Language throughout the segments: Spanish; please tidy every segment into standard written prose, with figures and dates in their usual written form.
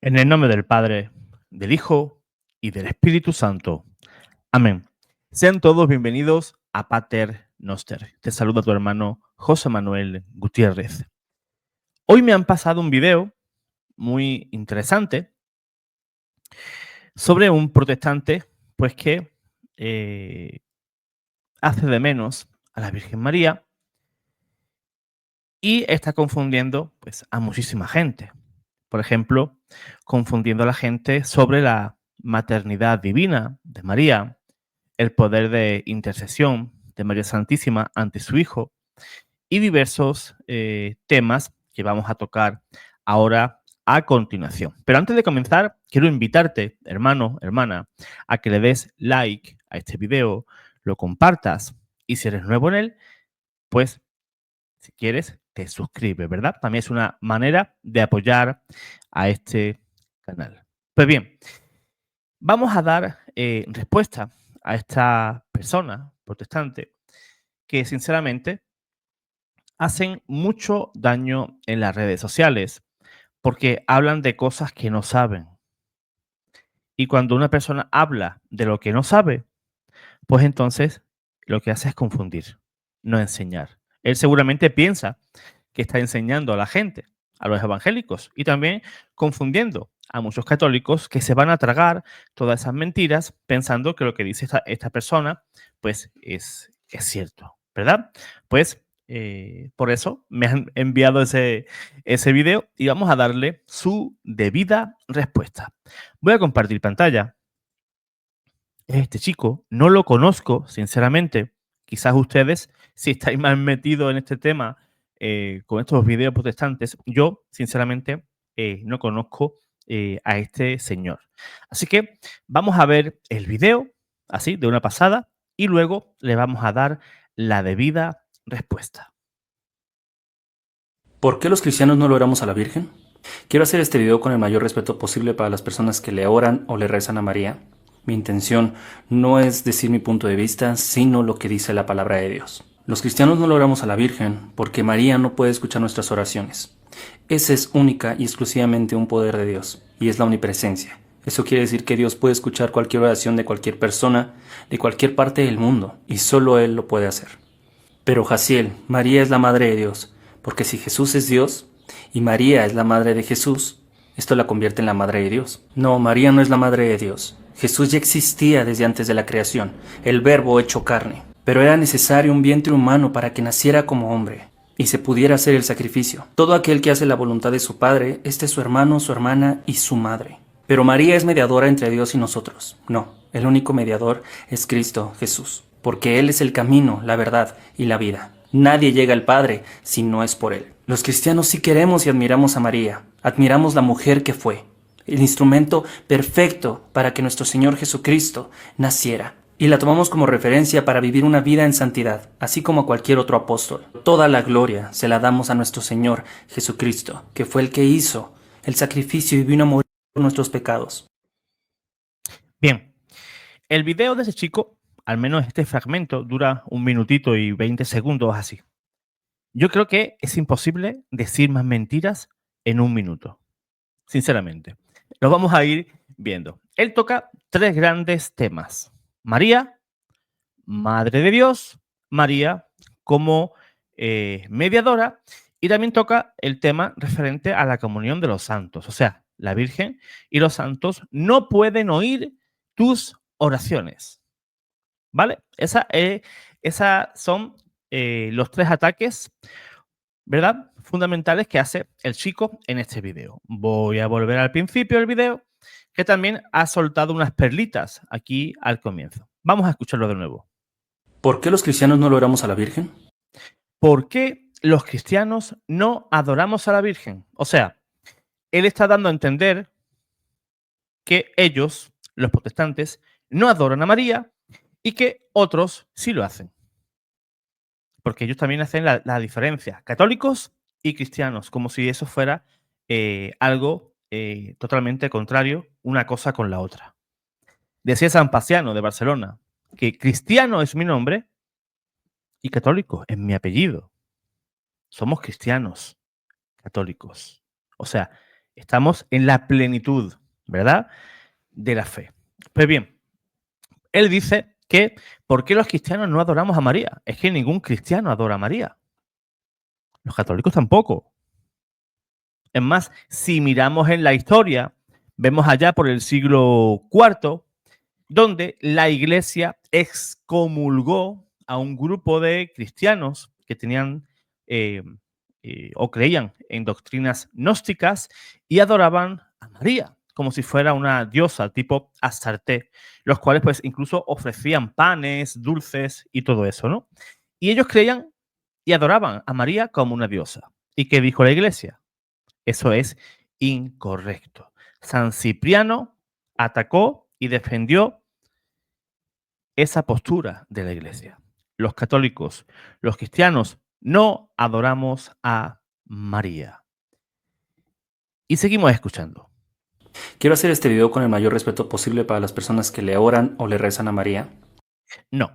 En el nombre del Padre, del Hijo y del Espíritu Santo. Amén. Sean todos bienvenidos a Pater Noster. Te saluda tu hermano José Manuel Gutiérrez. Hoy me han pasado un video muy interesante sobre un protestante pues que hace de menos a la Virgen María y está confundiendo pues a muchísima gente. Por ejemplo, confundiendo a la gente sobre la maternidad divina de María, el poder de intercesión de María Santísima ante su Hijo y diversos temas que vamos a tocar ahora a continuación. Pero antes de comenzar, quiero invitarte, hermano, hermana, a que le des like a este video, lo compartas y si eres nuevo en él, pues si quieres, te suscribes, ¿verdad? También es una manera de apoyar a este canal. Pues bien, vamos a dar respuesta a esta persona protestante que sinceramente hacen mucho daño en las redes sociales porque hablan de cosas que no saben. Y cuando una persona habla de lo que no sabe, pues entonces lo que hace es confundir, no enseñar. Él seguramente piensa que está enseñando a la gente, a los evangélicos, y también confundiendo a muchos católicos que se van a tragar todas esas mentiras pensando que lo que dice esta persona pues es cierto, ¿verdad? Pues por eso me han enviado ese video y vamos a darle su debida respuesta. Voy a compartir pantalla. Este chico, no lo conozco, sinceramente. Quizás ustedes, si estáis más metidos en este tema con estos videos protestantes, yo, sinceramente, no conozco a este señor. Así que vamos a ver el video, así, de una pasada, y luego le vamos a dar la debida respuesta. ¿Por qué los cristianos no le oramos a la Virgen? Quiero hacer este video con el mayor respeto posible para las personas que le oran o le rezan a María. Mi intención no es decir mi punto de vista, sino lo que dice la palabra de Dios. Los cristianos no le oramos a la Virgen porque María no puede escuchar nuestras oraciones. Ese es única y exclusivamente un poder de Dios, y es la omnipresencia. Eso quiere decir que Dios puede escuchar cualquier oración de cualquier persona, de cualquier parte del mundo, y solo Él lo puede hacer. Pero Jaciel, María es la Madre de Dios, porque si Jesús es Dios y María es la Madre de Jesús, esto la convierte en la Madre de Dios. No, María no es la Madre de Dios. Jesús ya existía desde antes de la creación, el Verbo hecho carne. Pero era necesario un vientre humano para que naciera como hombre y se pudiera hacer el sacrificio. Todo aquel que hace la voluntad de su Padre, este es su hermano, su hermana y su madre. Pero María es mediadora entre Dios y nosotros. No, el único mediador es Cristo Jesús, porque Él es el camino, la verdad y la vida. Nadie llega al Padre si no es por Él. Los cristianos sí queremos y admiramos a María. Admiramos la mujer que fue, el instrumento perfecto para que nuestro Señor Jesucristo naciera. Y la tomamos como referencia para vivir una vida en santidad, así como a cualquier otro apóstol. Toda la gloria se la damos a nuestro Señor Jesucristo, que fue el que hizo el sacrificio y vino a morir por nuestros pecados. Bien, el video de ese chico, al menos este fragmento, dura 1 minutito y 20 segundos así. Yo creo que es imposible decir más mentiras en 1 minuto, sinceramente. Lo vamos a ir viendo. Él toca 3 grandes temas. María, Madre de Dios, María como mediadora, y también toca el tema referente a la comunión de los santos. O sea, la Virgen y los santos no pueden oír tus oraciones. ¿Vale? Esas son los 3 ataques, ¿verdad? Fundamentales que hace el chico en este video. Voy a volver al principio del video, que también ha soltado unas perlitas aquí al comienzo. Vamos a escucharlo de nuevo. ¿Por qué los cristianos no le oramos a la Virgen? ¿Por qué los cristianos no adoramos a la Virgen? O sea, él está dando a entender que ellos, los protestantes, no adoran a María y que otros sí lo hacen. Porque ellos también hacen la diferencia, católicos y cristianos, como si eso fuera algo totalmente contrario, una cosa con la otra. Decía San Paciano de Barcelona que cristiano es mi nombre y católico es mi apellido. Somos cristianos católicos. O sea, Estamos en la plenitud, ¿verdad?, de la fe. Pues bien, él dice que ¿por qué los cristianos no adoramos a María? Es que ningún cristiano adora a María. Los católicos tampoco. Es más, si miramos en la historia, vemos allá por el siglo IV, donde la iglesia excomulgó a un grupo de cristianos que tenían eh, o creían en doctrinas gnósticas y adoraban a María como si fuera una diosa tipo Astarte, los cuales pues incluso ofrecían panes, dulces y todo eso, ¿no? Y ellos creían y adoraban a María como una diosa. ¿Y qué dijo la iglesia? Eso es incorrecto. San Cipriano atacó y defendió esa postura de la iglesia. Los católicos, los cristianos, no adoramos a María. Y seguimos escuchando. Quiero hacer este video con el mayor respeto posible para las personas que le oran o le rezan a María. No.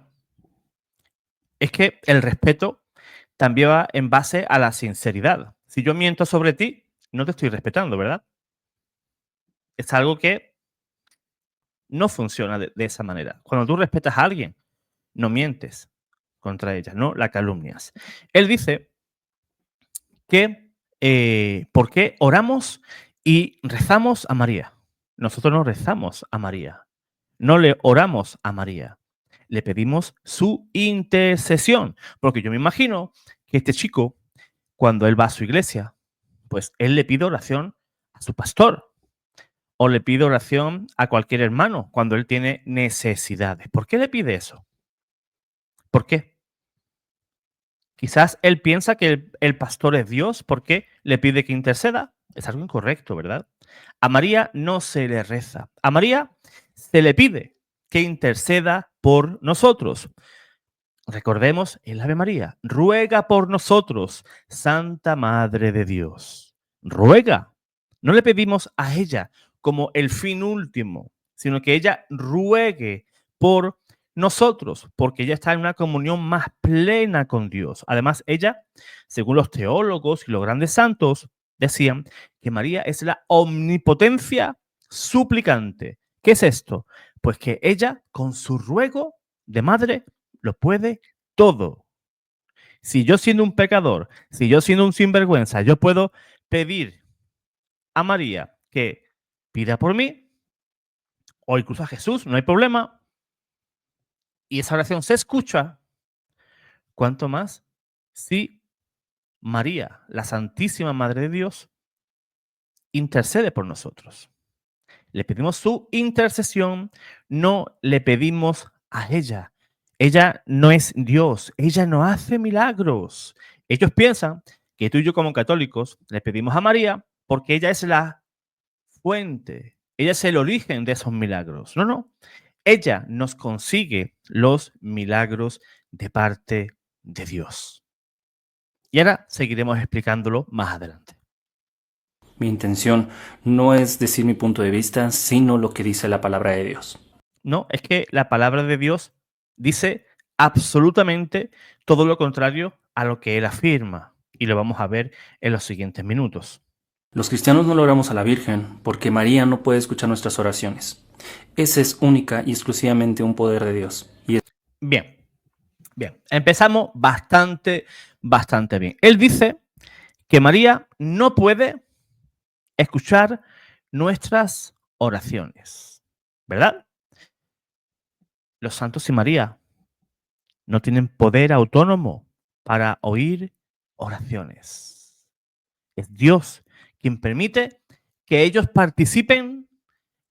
Es que el respeto también va en base a la sinceridad. Si yo miento sobre ti, no te estoy respetando, ¿verdad? Es algo que no funciona de esa manera. Cuando tú respetas a alguien, no mientes contra ella, no la calumnias. Él dice que ¿por qué oramos y rezamos a María? Nosotros no rezamos a María, no le oramos a María, le pedimos su intercesión, porque yo me imagino que este chico, cuando él va a su iglesia, pues él le pide oración a su pastor o le pide oración a cualquier hermano cuando él tiene necesidades. ¿Por qué le pide eso? ¿Por qué? Quizás él piensa que el pastor es Dios porque le pide que interceda. Es algo incorrecto, ¿verdad? A María no se le reza. A María se le pide que interceda por nosotros. Recordemos el Ave María. Ruega por nosotros, Santa Madre de Dios. Ruega. No le pedimos a ella como el fin último, sino que ella ruegue por nosotros, porque ella está en una comunión más plena con Dios. Además, ella, según los teólogos y los grandes santos, decían que María es la omnipotencia suplicante. ¿Qué es esto? Pues que ella, con su ruego de madre, lo puede todo. Si yo siendo un pecador, si yo siendo un sinvergüenza, yo puedo pedir a María que pida por mí, o incluso a Jesús, no hay problema, y esa oración se escucha, ¿cuánto más si María, la Santísima Madre de Dios, intercede por nosotros? Le pedimos su intercesión, no le pedimos a ella. Ella no es Dios, ella no hace milagros. Ellos piensan que tú y yo como católicos le pedimos a María porque ella es la fuente, ella es el origen de esos milagros. No, no. Ella nos consigue los milagros de parte de Dios. Y ahora seguiremos explicándolo más adelante. Mi intención no es decir mi punto de vista, sino lo que dice la palabra de Dios. No, es que la palabra de Dios dice absolutamente todo lo contrario a lo que él afirma. Y lo vamos a ver en los siguientes minutos. Los cristianos no le oramos a la Virgen porque María no puede escuchar nuestras oraciones. Ese es única y exclusivamente un poder de Dios. Bien, bien. Empezamos bastante bien. Él dice que María no puede escuchar nuestras oraciones, ¿verdad? Los santos y María no tienen poder autónomo para oír oraciones. Es Dios quien permite que ellos participen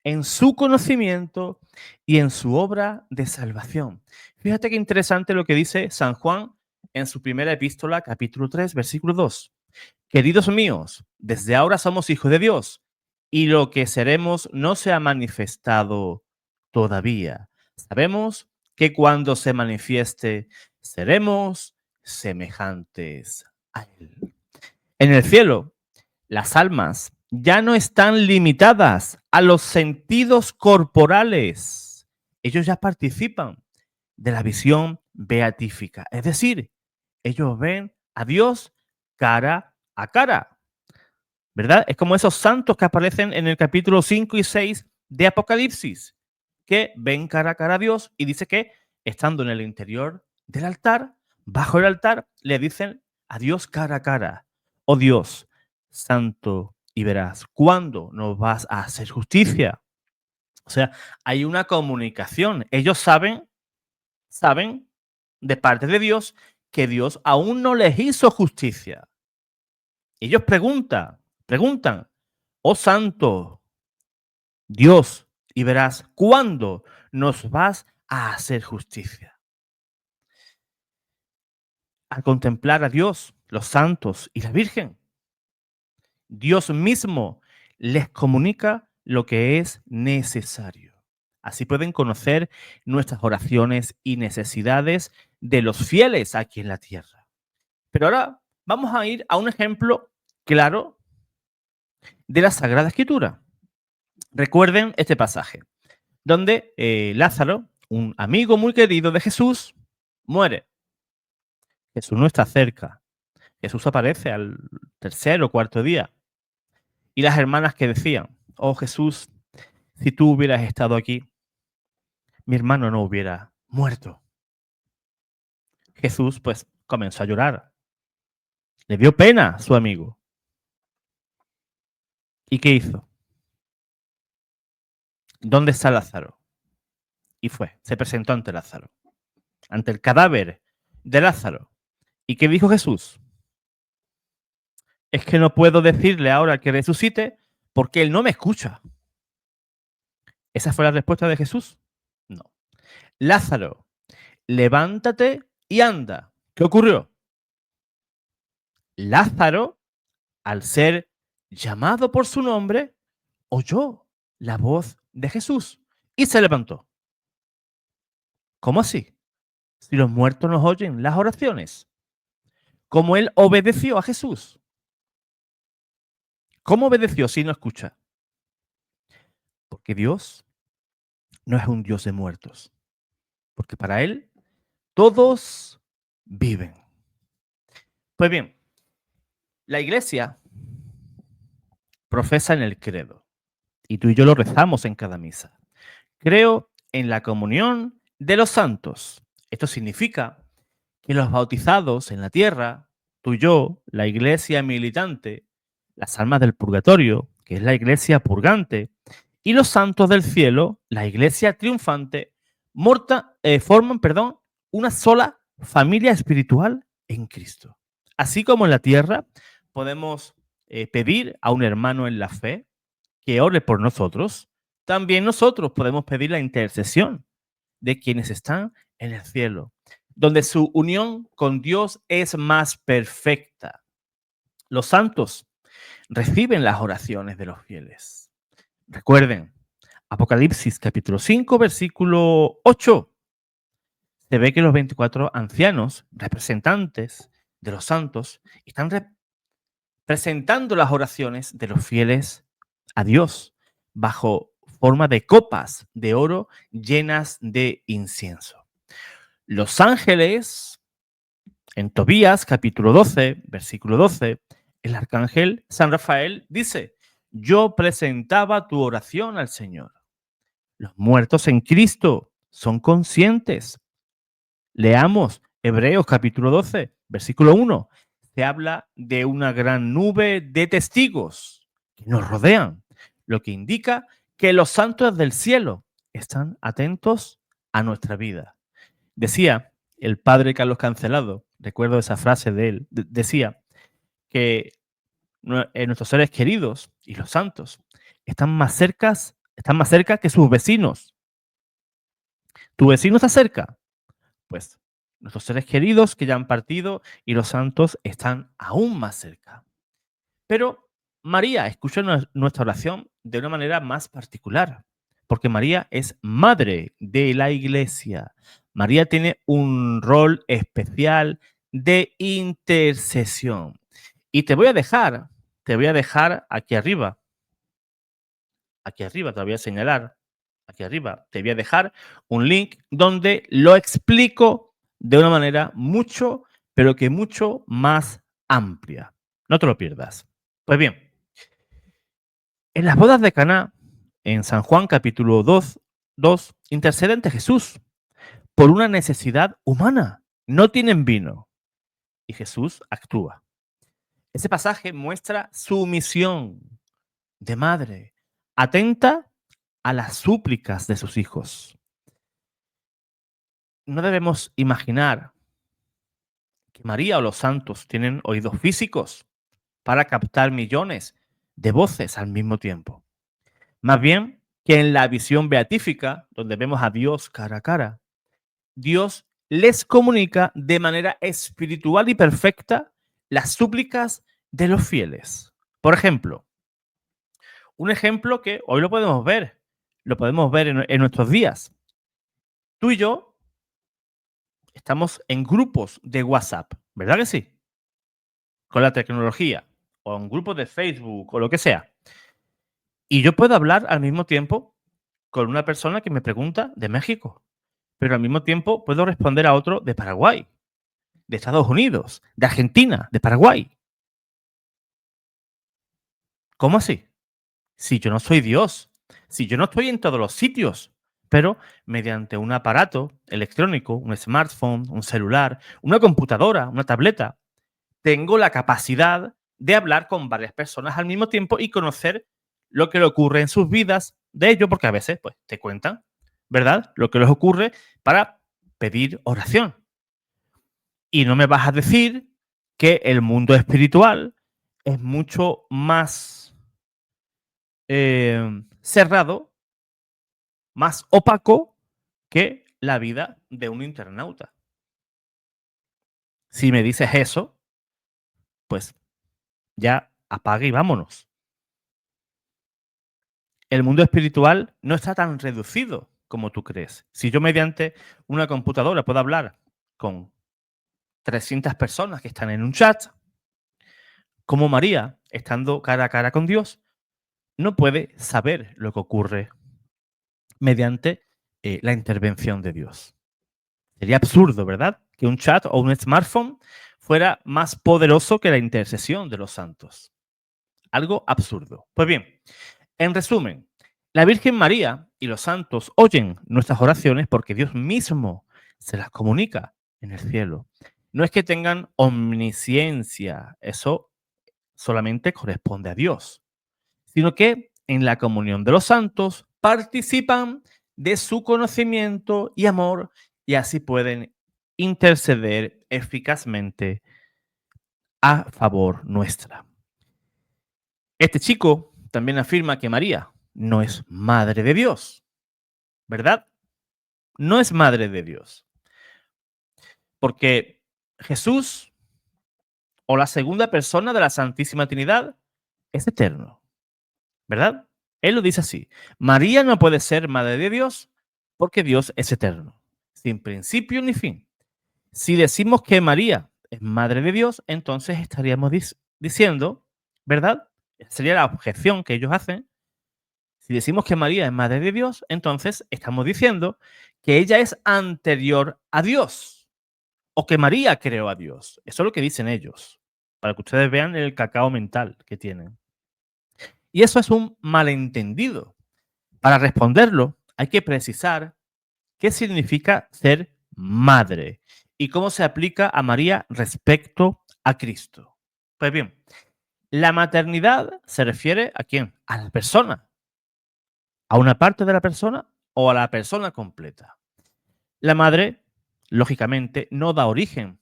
en su conocimiento y en su obra de salvación. Fíjate qué interesante lo que dice San Juan en su primera epístola, capítulo 3, versículo 2. Queridos míos, desde ahora somos hijos de Dios y lo que seremos no se ha manifestado todavía. Sabemos que cuando se manifieste seremos semejantes a Él. En el cielo, las almas ya no están limitadas a los sentidos corporales. Ellos ya participan de la visión beatífica. Es decir, ellos ven a Dios cara a cara. ¿verdad? Es como esos santos que aparecen en el capítulo 5 y 6 de Apocalipsis, que ven cara a cara a Dios y dice que estando en el interior del altar, bajo el altar, le dicen a Dios cara a cara: oh Dios, santo y veraz, ¿cuándo nos vas a hacer justicia? O sea, hay una comunicación. Ellos saben de parte de Dios que Dios aún no les hizo justicia. Ellos preguntan, oh santo Dios, y verás cuándo nos vas a hacer justicia. Al contemplar a Dios, los santos y la Virgen, Dios mismo les comunica lo que es necesario. Así pueden conocer nuestras oraciones y necesidades de los fieles aquí en la tierra. Pero ahora vamos a ir a un ejemplo claro de la Sagrada Escritura. Recuerden este pasaje, donde Lázaro, un amigo muy querido de Jesús, muere. Jesús no está cerca. Jesús aparece al tercer o cuarto día. Y las hermanas que decían: oh Jesús, si tú hubieras estado aquí, mi hermano no hubiera muerto. Jesús pues comenzó a llorar. Le dio pena a su amigo. ¿Y qué hizo? ¿Dónde está Lázaro? Y se presentó ante Lázaro, ante el cadáver de Lázaro. ¿Y qué dijo Jesús? Es que no puedo decirle ahora que resucite porque él no me escucha. ¿Esa fue la respuesta de Jesús? No. Lázaro, levántate y anda. ¿Qué ocurrió? Lázaro, al ser llamado por su nombre, oyó la voz de Jesús y se levantó. ¿Cómo así? Si los muertos nos oyen las oraciones. ¿Cómo él obedeció a Jesús? ¿Cómo obedeció si no escucha? Porque Dios no es un Dios de muertos. Porque para él todos viven. Pues bien, la iglesia profesa en el credo y tú y yo lo rezamos en cada misa. Creo en la comunión de los santos. Esto significa que los bautizados en la tierra, tú y yo, la iglesia militante, las almas del purgatorio, que es la iglesia purgante, y los santos del cielo, la iglesia triunfante, forman, una sola familia espiritual en Cristo. Así como en la tierra podemos pedir a un hermano en la fe que ore por nosotros, también nosotros podemos pedir la intercesión de quienes están en el cielo, donde su unión con Dios es más perfecta. Los santos reciben las oraciones de los fieles. Recuerden, Apocalipsis capítulo 5, versículo 8. Se ve que los 24 ancianos, representantes de los santos, están presentando las oraciones de los fieles a Dios bajo forma de copas de oro llenas de incienso. Los ángeles, en Tobías capítulo 12, versículo 12, el arcángel San Rafael dice: yo presentaba tu oración al Señor. Los muertos en Cristo son conscientes. Leamos Hebreos capítulo 12, versículo 1. Se habla de una gran nube de testigos que nos rodean, lo que indica que los santos del cielo están atentos a nuestra vida. Decía el padre Carlos Cancelado, recuerdo esa frase de él, decía que nuestros seres queridos y los santos están más cerca que sus vecinos. ¿Tu vecino está cerca? Pues nuestros seres queridos que ya han partido y los santos están aún más cerca. Pero María escucha nuestra oración de una manera más particular, porque María es madre de la iglesia. María tiene un rol especial de intercesión. Y te voy a dejar aquí arriba, te voy a señalar, aquí arriba, te voy a dejar un link donde lo explico de una manera mucho, pero que mucho más amplia. No te lo pierdas. Pues bien, En las bodas de Caná, en San Juan capítulo 2, intercede ante Jesús por una necesidad humana. No tienen vino. Y Jesús actúa. Ese pasaje muestra su misión de madre, atenta a las súplicas de sus hijos. No debemos imaginar que María o los santos tienen oídos físicos para captar millones de voces al mismo tiempo. Más bien que en la visión beatífica, donde vemos a Dios cara a cara, Dios les comunica de manera espiritual y perfecta las súplicas de los fieles. Por ejemplo, un ejemplo que hoy lo podemos ver en nuestros días. Tú y yo estamos en grupos de WhatsApp, ¿verdad que sí? Con la tecnología, o en grupos de Facebook o lo que sea. Y yo puedo hablar al mismo tiempo con una persona que me pregunta de México, pero al mismo tiempo puedo responder a otro de Paraguay, de Estados Unidos, de Argentina, de Paraguay. ¿Cómo así? Si yo no soy Dios, si yo no estoy en todos los sitios, pero mediante un aparato electrónico, un smartphone, un celular, una computadora, una tableta, tengo la capacidad de hablar con varias personas al mismo tiempo y conocer lo que le ocurre en sus vidas de ellos, porque a veces pues, te cuentan, ¿verdad? Lo que les ocurre para pedir oración. Y no me vas a decir que el mundo espiritual es mucho más cerrado, más opaco que la vida de un internauta. Si me dices eso, pues ya apague y vámonos. El mundo espiritual no está tan reducido como tú crees. Si yo mediante una computadora puedo hablar con 300 personas que están en un chat, como María, estando cara a cara con Dios, no puede saber lo que ocurre mediante la intervención de Dios. Sería absurdo, ¿verdad? Que un chat o un smartphone fuera más poderoso que la intercesión de los santos. Algo absurdo. Pues bien, en resumen, la Virgen María y los santos oyen nuestras oraciones porque Dios mismo se las comunica en el cielo. No es que tengan omnisciencia, eso solamente corresponde a Dios, sino que en la comunión de los santos participan de su conocimiento y amor y así pueden interceder eficazmente a favor nuestra. Este chico también afirma que María no es madre de Dios, ¿verdad? No es madre de Dios, porque Jesús o la segunda persona de la Santísima Trinidad es eterno, ¿verdad? Él lo dice así. María no puede ser madre de Dios porque Dios es eterno, sin principio ni fin. Si decimos que María es madre de Dios, entonces estaríamos diciendo, ¿verdad? Sería la objeción que ellos hacen. Si decimos que María es madre de Dios, entonces estamos diciendo que ella es anterior a Dios o que María creó a Dios. Eso es lo que dicen ellos, para que ustedes vean el cacao mental que tienen. Y eso es un malentendido. Para responderlo, hay que precisar qué significa ser madre y cómo se aplica a María respecto a Cristo. Pues bien, la maternidad se refiere a quién? A la persona, a una parte de la persona o a la persona completa. La madre, lógicamente, no da origen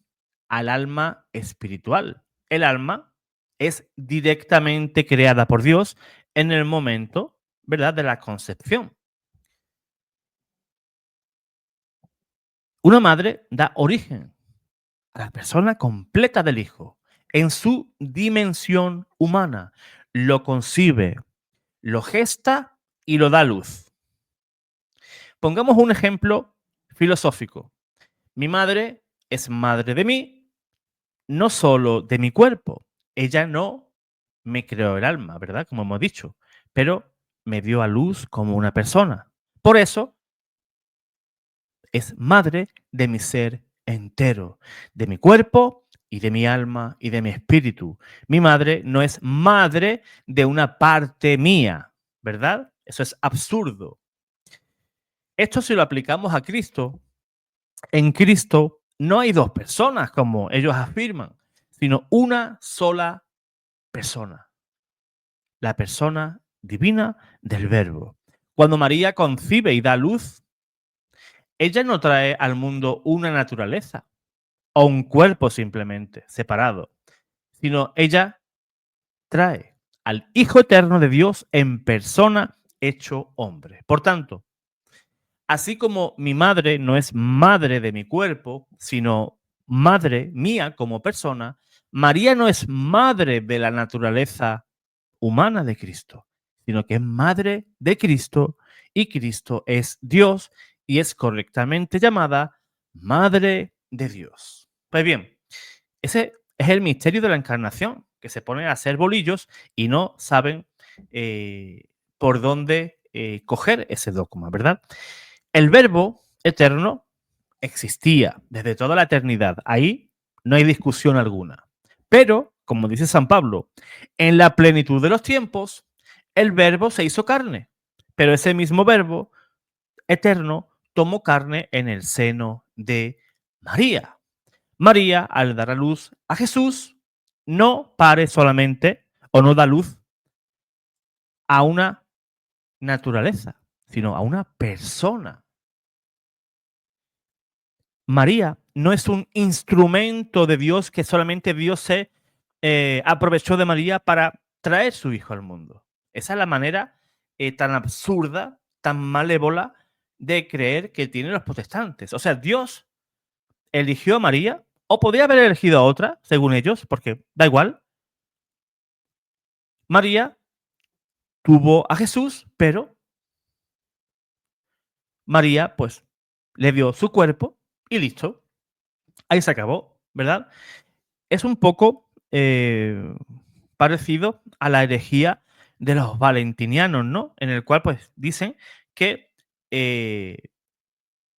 al alma espiritual. El alma es directamente creada por Dios en el momento, ¿verdad?, de la concepción. Una madre da origen a la persona completa del hijo en su dimensión humana. Lo concibe, lo gesta y lo da a luz. Pongamos un ejemplo filosófico. Mi madre es madre de mí, no solo de mi cuerpo. Ella no me creó el alma, ¿verdad? Como hemos dicho, pero me dio a luz como una persona. Por eso es madre de mi ser entero, de mi cuerpo y de mi alma y de mi espíritu. Mi madre no es madre de una parte mía, ¿verdad? Eso es absurdo. Esto si lo aplicamos a Cristo, en Cristo no hay dos personas como ellos afirman, sino una sola persona, la persona divina del Verbo. Cuando María concibe y da luz, ella no trae al mundo una naturaleza o un cuerpo simplemente separado, sino ella trae al Hijo Eterno de Dios en persona hecho hombre. Por tanto, así como mi madre no es madre de mi cuerpo, sino madre mía como persona, María no es madre de la naturaleza humana de Cristo, sino que es madre de Cristo y Cristo es Dios y es correctamente llamada Madre de Dios. Pues bien, ese es el misterio de la encarnación, que se ponen a hacer bolillos y no saben por dónde coger ese dogma, ¿verdad? El verbo eterno existía desde toda la eternidad. Ahí no hay discusión alguna. Pero, como dice San Pablo, en la plenitud de los tiempos, el verbo se hizo carne. Pero ese mismo verbo eterno tomó carne en el seno de María. María, al dar a luz a Jesús, no pare solamente o no da luz a una naturaleza, sino a una persona. María no es un instrumento de Dios que solamente Dios se aprovechó de María para traer su hijo al mundo. Esa es la manera tan absurda, tan malévola de creer que tienen los protestantes. O sea, Dios eligió a María o podría haber elegido a otra, según ellos, porque da igual. María tuvo a Jesús, pero María, pues, le dio su cuerpo y listo. Ahí se acabó, ¿verdad? Es un poco parecido a la herejía de los valentinianos, ¿no? En el cual, pues, dicen que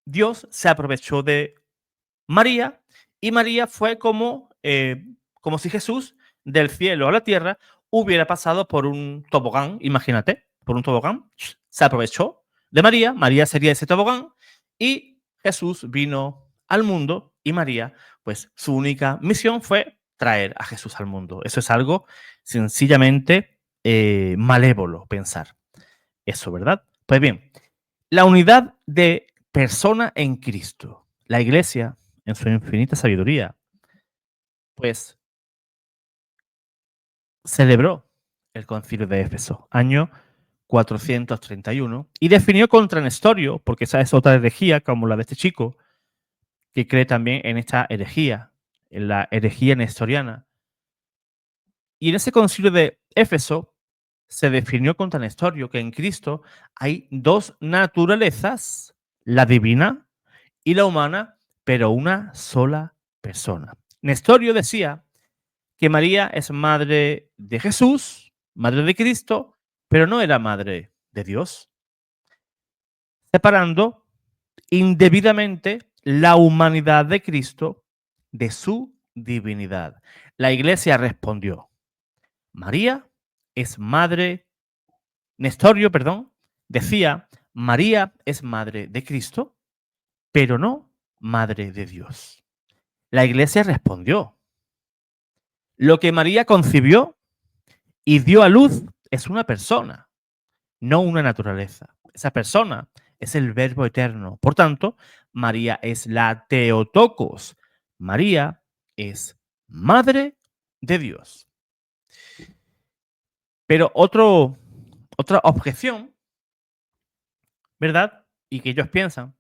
Dios se aprovechó de María y María fue como si Jesús del cielo a la tierra hubiera pasado por un tobogán, imagínate, por un tobogán, se aprovechó de María, María sería ese tobogán y Jesús vino al mundo y María, pues su única misión fue traer a Jesús al mundo. Eso es algo sencillamente malévolo pensar eso, ¿verdad? Pues bien, la unidad de persona en Cristo. La Iglesia, en su infinita sabiduría, pues celebró el Concilio de Éfeso, año 431, y definió contra Nestorio, porque esa es otra herejía como la de este chico, que cree también en esta herejía, en la herejía nestoriana. Y en ese Concilio de Éfeso se definió contra Nestorio que en Cristo hay dos naturalezas, la divina y la humana, pero una sola persona. Nestorio decía que María es madre de Jesús, madre de Cristo, pero no era madre de Dios, separando indebidamente la humanidad de Cristo de su divinidad. La Iglesia respondió, María es madre, Nestorio, perdón, decía, María es madre de Cristo, pero no madre de Dios. La Iglesia respondió, lo que María concibió y dio a luz es una persona, no una naturaleza. Esa persona es el Verbo eterno. Por tanto, María es la Theotokos. María es madre de Dios. Pero otra objeción, ¿verdad? Y que ellos piensan,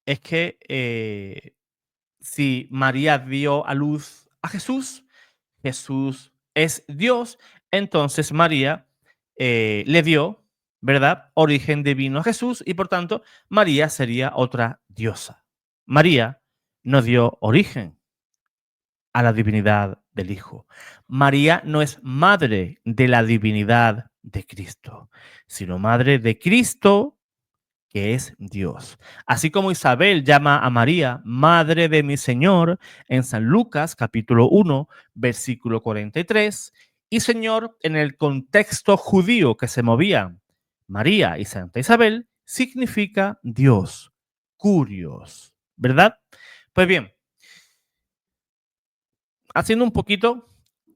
es que si María dio a luz a Jesús, Jesús es Dios, entonces María le dio, ¿verdad?, origen divino a Jesús y por tanto María sería otra diosa. María no dio origen a la divinidad del Hijo. María no es madre de la divinidad de Cristo, sino madre de Cristo que es Dios. Así como Isabel llama a María Madre de mi Señor en San Lucas capítulo 1, versículo 43, y Señor en el contexto judío que se movía María y Santa Isabel, significa Dios, curios, ¿verdad? Pues bien, haciendo un poquito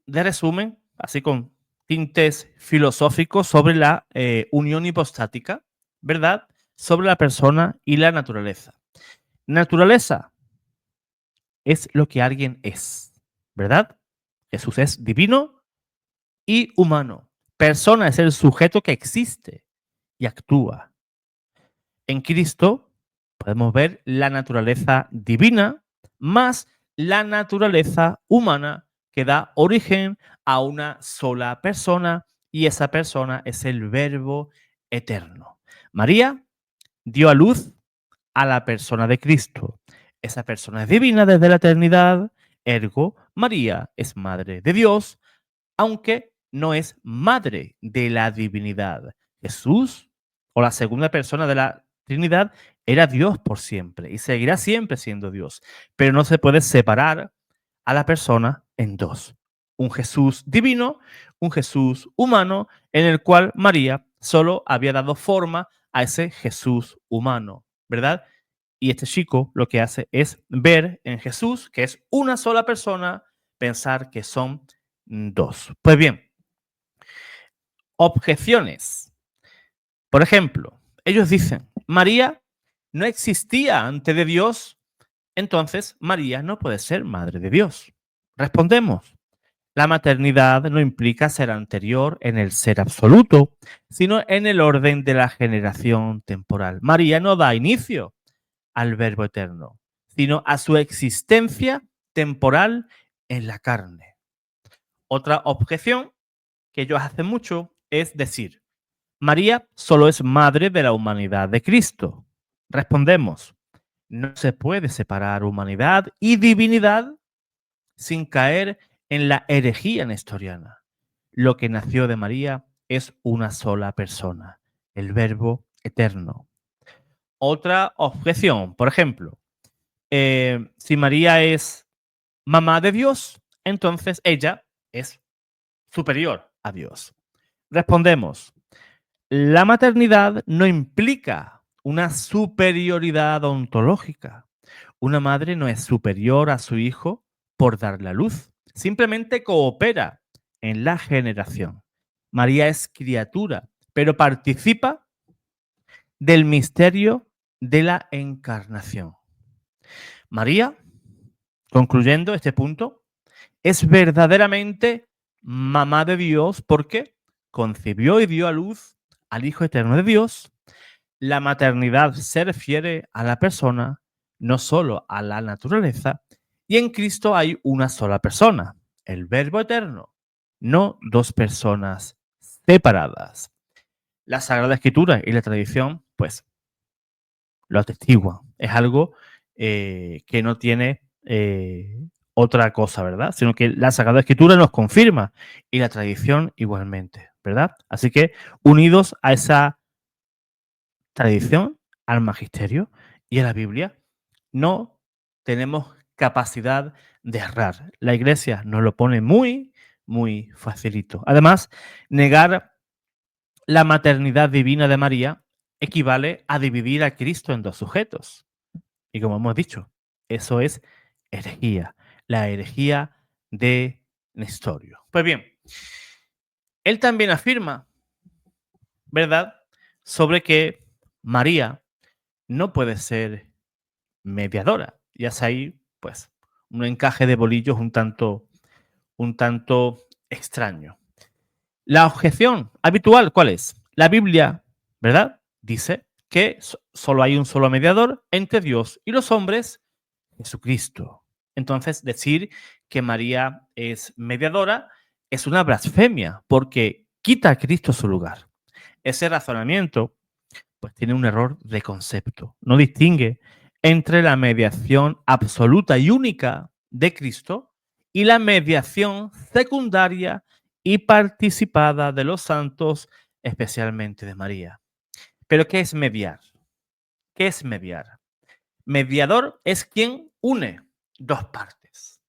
de resumen, así con tintes filosóficos sobre la unión hipostática, ¿verdad? Sobre la persona y la naturaleza. Naturaleza es lo que alguien es, ¿verdad? Jesús es divino y humano. Persona es el sujeto que existe y actúa. En Cristo podemos ver la naturaleza divina más la naturaleza humana que da origen a una sola persona y esa persona es el Verbo eterno. María dio a luz a la persona de Cristo. Esa persona es divina desde la eternidad, ergo María es madre de Dios, aunque no es madre de la divinidad. Jesús, o la segunda persona de la Trinidad, era Dios por siempre y seguirá siempre siendo Dios, pero no se puede separar a la persona en dos. Un Jesús divino, un Jesús humano, en el cual María solo había dado forma a ese Jesús humano, ¿verdad? Y este chico lo que hace es ver en Jesús, que es una sola persona, pensar que son dos. Pues bien, objeciones. Por ejemplo, ellos dicen, María no existía antes de Dios, entonces María no puede ser madre de Dios. Respondemos, la maternidad no implica ser anterior en el ser absoluto, sino en el orden de la generación temporal. María no da inicio al Verbo eterno, sino a su existencia temporal en la carne. Otra objeción que ellos hacen mucho es decir, María solo es madre de la humanidad de Cristo. Respondemos, no se puede separar humanidad y divinidad sin caer en la herejía nestoriana. Lo que nació de María es una sola persona, el Verbo eterno. Otra objeción, por ejemplo, si María es mamá de Dios, entonces ella es superior a Dios. Respondemos, la maternidad no implica una superioridad ontológica. Una madre no es superior a su hijo por darle a luz, simplemente coopera en la generación. María es criatura, pero participa del misterio de la encarnación. María, concluyendo este punto, es verdaderamente mamá de Dios porque concibió y dio a luz al Hijo Eterno de Dios. La maternidad se refiere a la persona, no solo a la naturaleza, y en Cristo hay una sola persona, el Verbo Eterno, no dos personas separadas. La Sagrada Escritura y la tradición, pues, lo atestiguan. Es algo que no tiene otra cosa, ¿verdad? Sino que la Sagrada Escritura nos confirma y la tradición igualmente, ¿verdad? Así que unidos a esa tradición, al magisterio y a la Biblia, no tenemos capacidad de errar. La Iglesia nos lo pone muy, muy facilito. Además, negar la maternidad divina de María equivale a dividir a Cristo en dos sujetos. Y como hemos dicho, eso es herejía, la herejía de Nestorio. Pues bien, él también afirma, ¿verdad?, sobre que María no puede ser mediadora. Y hace ahí, pues, un encaje de bolillos un tanto extraño. La objeción habitual, ¿cuál es? La Biblia, ¿verdad?, dice que solo hay un solo mediador entre Dios y los hombres, Jesucristo. Entonces, decir que María es mediadora es una blasfemia porque quita a Cristo su lugar. Ese razonamiento pues tiene un error de concepto. No distingue entre la mediación absoluta y única de Cristo y la mediación secundaria y participada de los santos, especialmente de María. ¿Pero qué es mediar? ¿Qué es mediar? Mediador es quien une dos partes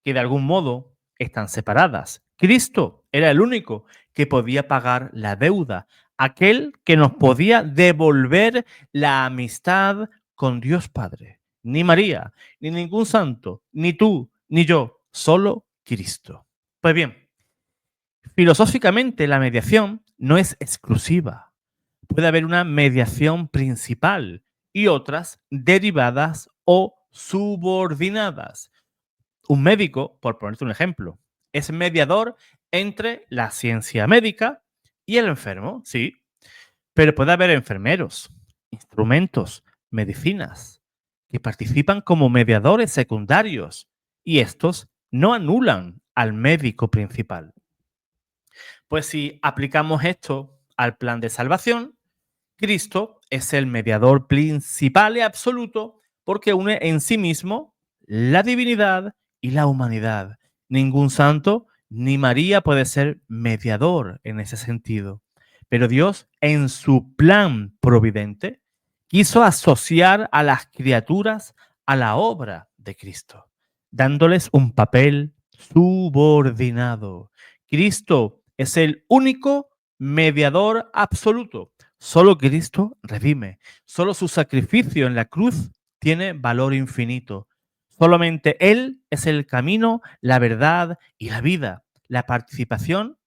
que de algún modo están separadas. Cristo era el único que podía pagar la deuda, aquel que nos podía devolver la amistad con Dios Padre. Ni María, ni ningún santo, ni tú, ni yo, solo Cristo. Pues bien, filosóficamente la mediación no es exclusiva. Puede haber una mediación principal y otras derivadas o subordinadas. Un médico, por ponerte un ejemplo, es mediador entre la ciencia médica y el enfermo, sí, pero puede haber enfermeros, instrumentos, medicinas, que participan como mediadores secundarios y estos no anulan al médico principal. Pues si aplicamos esto al plan de salvación, Cristo es el mediador principal y absoluto porque une en sí mismo la divinidad y la humanidad. Ningún santo ni María puede ser mediador en ese sentido. Pero Dios, en su plan providente, quiso asociar a las criaturas a la obra de Cristo, dándoles un papel subordinado. Cristo es el único mediador absoluto. Solo Cristo redime. Solo su sacrificio en la cruz tiene valor infinito. Solamente Él es el camino, la verdad y la vida. La participación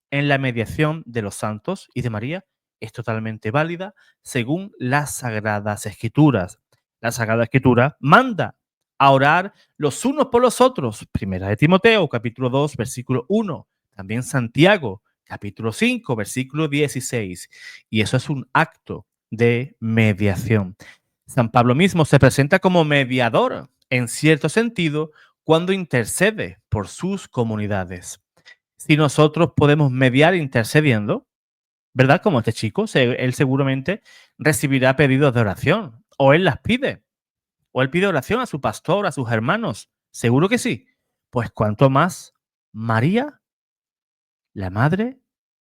en la mediación de los santos y de María es totalmente válida según las Sagradas Escrituras. La Sagrada Escritura manda a orar los unos por los otros. Primera de Timoteo, capítulo 2, versículo 1. También Santiago, capítulo 5, versículo 16. Y eso es un acto de mediación. San Pablo mismo se presenta como mediador, en cierto sentido, cuando intercede por sus comunidades. Si nosotros podemos mediar intercediendo, ¿verdad? Como este chico, él seguramente recibirá pedidos de oración, o él las pide, o él pide oración a su pastor, a sus hermanos. Seguro que sí. Pues cuanto más María, la Madre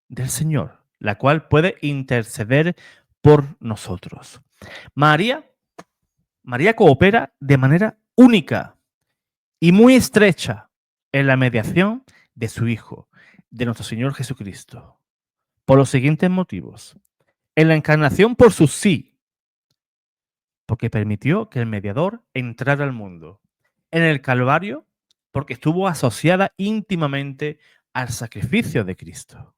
del Señor, la cual puede interceder por nosotros. María coopera de manera única y muy estrecha en la mediación de su Hijo, de nuestro Señor Jesucristo, por los siguientes motivos. En la encarnación por su sí, porque permitió que el mediador entrara al mundo. En el Calvario, porque estuvo asociada íntimamente al sacrificio de Cristo.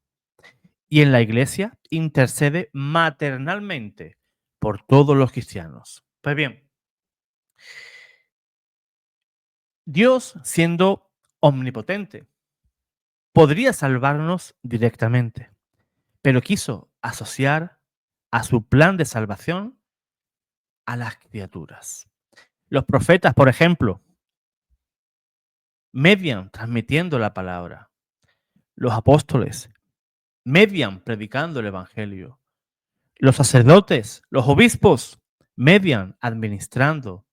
Y en la Iglesia intercede maternalmente por todos los cristianos. Pues bien, Dios, siendo omnipotente, podría salvarnos directamente, pero quiso asociar a su plan de salvación a las criaturas. Los profetas, por ejemplo, median transmitiendo la palabra. Los apóstoles median predicando el Evangelio. Los sacerdotes, los obispos, median administrando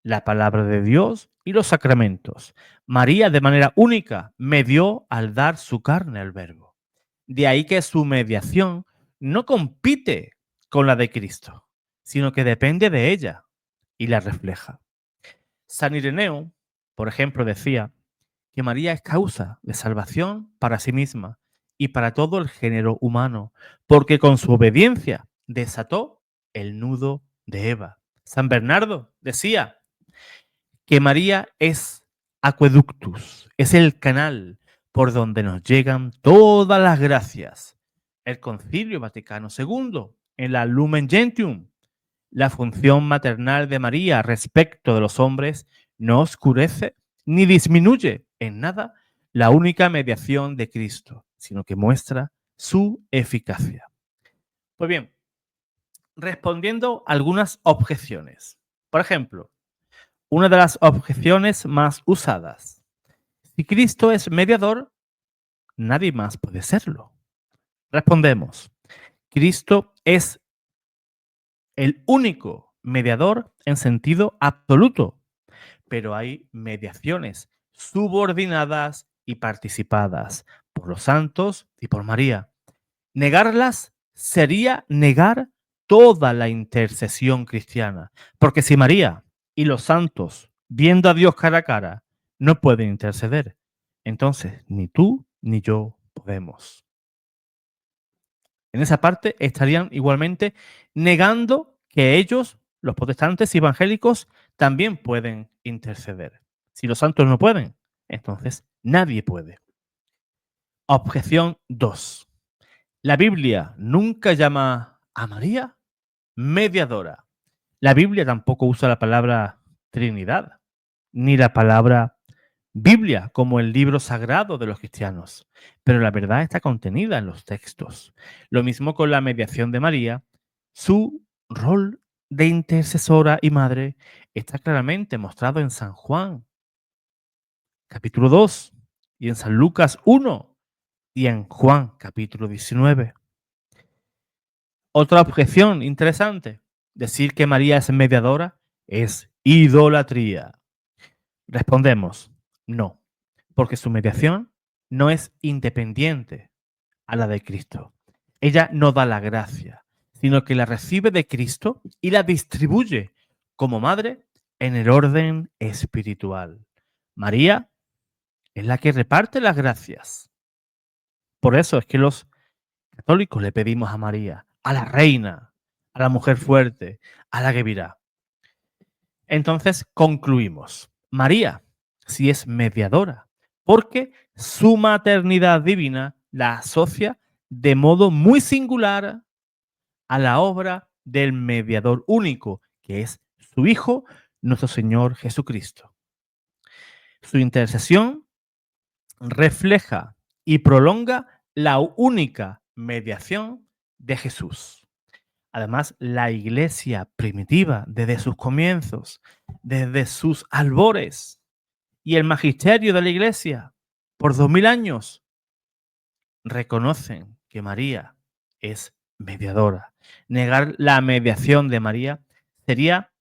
la palabra de Dios y los sacramentos. María, de manera única, medió al dar su carne al Verbo. De ahí que su mediación no compite con la de Cristo, sino que depende de ella y la refleja. San Ireneo, por ejemplo, decía que María es causa de salvación para sí misma y para todo el género humano, porque con su obediencia desató el nudo de Eva. San Bernardo decía que María es aqueductus, es el canal por donde nos llegan todas las gracias. El Concilio Vaticano II, en la Lumen Gentium, la función maternal de María respecto de los hombres no oscurece ni disminuye en nada la única mediación de Cristo, sino que muestra su eficacia. Pues bien, respondiendo a algunas objeciones. Por ejemplo, una de las objeciones más usadas. Si Cristo es mediador, nadie más puede serlo. Respondemos, Cristo es el único mediador en sentido absoluto, pero hay mediaciones subordinadas y participadas por los santos y por María. Negarlas sería negar toda la intercesión cristiana. Porque si María y los santos, viendo a Dios cara a cara, no pueden interceder, entonces ni tú ni yo podemos. En esa parte estarían igualmente negando que ellos, los protestantes evangélicos, también pueden interceder. Si los santos no pueden, entonces nadie puede. Objeción 2. La Biblia nunca llama a María mediadora. La Biblia tampoco usa la palabra Trinidad, ni la palabra Biblia como el libro sagrado de los cristianos, pero la verdad está contenida en los textos. Lo mismo con la mediación de María, su rol de intercesora y madre está claramente mostrado en San Juan, capítulo 2, y en San Lucas 1, y en Juan, capítulo 19. Otra objeción interesante, decir que María es mediadora es idolatría. Respondemos, no, porque su mediación no es independiente a la de Cristo. Ella no da la gracia, sino que la recibe de Cristo y la distribuye como madre en el orden espiritual. María es la que reparte las gracias. Por eso es que los católicos le pedimos a María, a la reina, a la mujer fuerte, a la que virá. Entonces concluimos. María sí es mediadora, porque su maternidad divina la asocia de modo muy singular a la obra del mediador único, que es su Hijo, nuestro Señor Jesucristo. Su intercesión refleja y prolonga la única mediación de Jesús. Además, la iglesia primitiva, desde sus comienzos, desde sus albores, y el magisterio de la iglesia, por 2000 años, reconocen que María es mediadora. Negar la mediación de María sería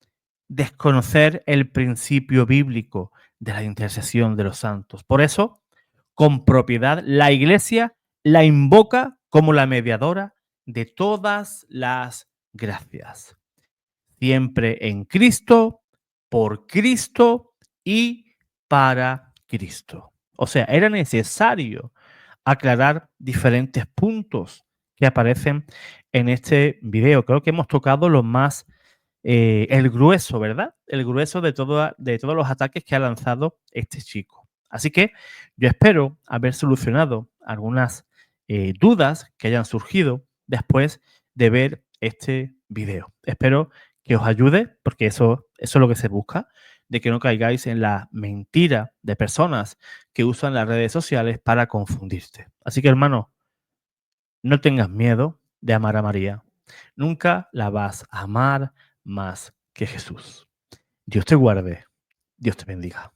desconocer el principio bíblico de la intercesión de los santos. Por eso, con propiedad, la iglesia la invoca como la mediadora de todas las gracias. Siempre en Cristo, por Cristo y para Cristo. O sea, era necesario aclarar diferentes puntos que aparecen en este video. Creo que hemos tocado lo más, el grueso, ¿verdad? El grueso de todos los ataques que ha lanzado este chico. Así que yo espero haber solucionado algunas dudas que hayan surgido después de ver este video. Espero que os ayude, porque eso es lo que se busca, de que no caigáis en la mentira de personas que usan las redes sociales para confundirte. Así que, hermano, no tengas miedo de amar a María. Nunca la vas a amar más que Jesús. Dios te guarde. Dios te bendiga.